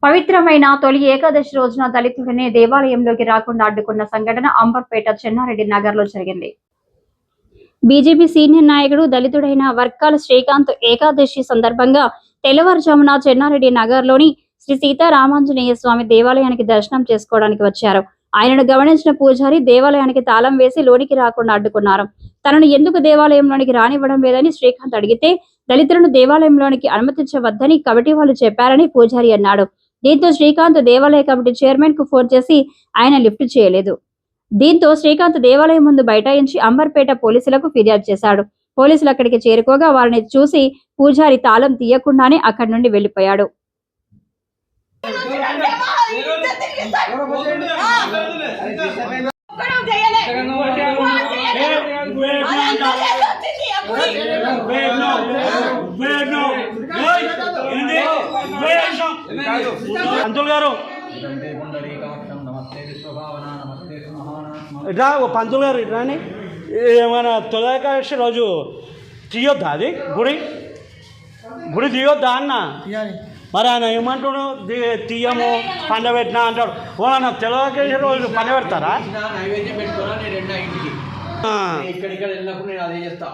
పవిత్రమైన తొలి ఏకాదశి రోజున దళితుడిని దేవాలయంలోకి రాకుండా అడ్డుకున్న సంఘటన అంబర్పేట చెన్నారెడ్డి నగర్ లో జరిగింది. బీజేపీ సీనియర్ నాయకుడు దళితుడైన వర్కాల శ్రీకాంత్ ఏకాదశి సందర్భంగా తెల్లవారుజామున చెన్నారెడ్డి నగర్ లోని శ్రీ సీతారామాంజనేయ స్వామి దేవాలయానికి దర్శనం చేసుకోవడానికి వచ్చారు. ఆయనను గమనించిన పూజారి దేవాలయానికి తాళం వేసి లోనికి రాకుండా అడ్డుకున్నారు. తనను ఎందుకు దేవాలయంలోనికి రానివ్వడం లేదని శ్రీకాంత్ అడిగితే దళితులను దేవాలయంలోనికి అనుమతించవద్దని కమిటీ వాళ్ళు చెప్పారని పూజారి అన్నాడు. దీంతో శ్రీకాంత్ దేవాలయ కమిటీ చైర్మన్ కు ఫోన్ చేసి ఆయన లిఫ్ట్ చేయలేదు. దీంతో శ్రీకాంత్ దేవాలయం ముందు బైఠాయించి అంబర్పేట పోలీసులకు ఫిర్యాదు చేశాడు. పోలీసులు అక్కడికి చేరుకోగా వారిని చూసి పూజారి తాళం తీయకుండానే అక్కడి నుండి వెళ్లిపోయాడు. పంతులు గారు ఇట్లా పంతులు గారు ఇట్లాని ఏమైనా తొలకాశ రోజు తీయొద్దా అది గుడి తీయొద్దా అన్న? మరి ఆయన ఏమంటాడు తీయము పండబెట్టినా అంటాడు. ఓనా తెలవకేశ రోజు పండబెడతారా? ఇక్కడ వెళ్ళినప్పుడు నేను అదే చేస్తా.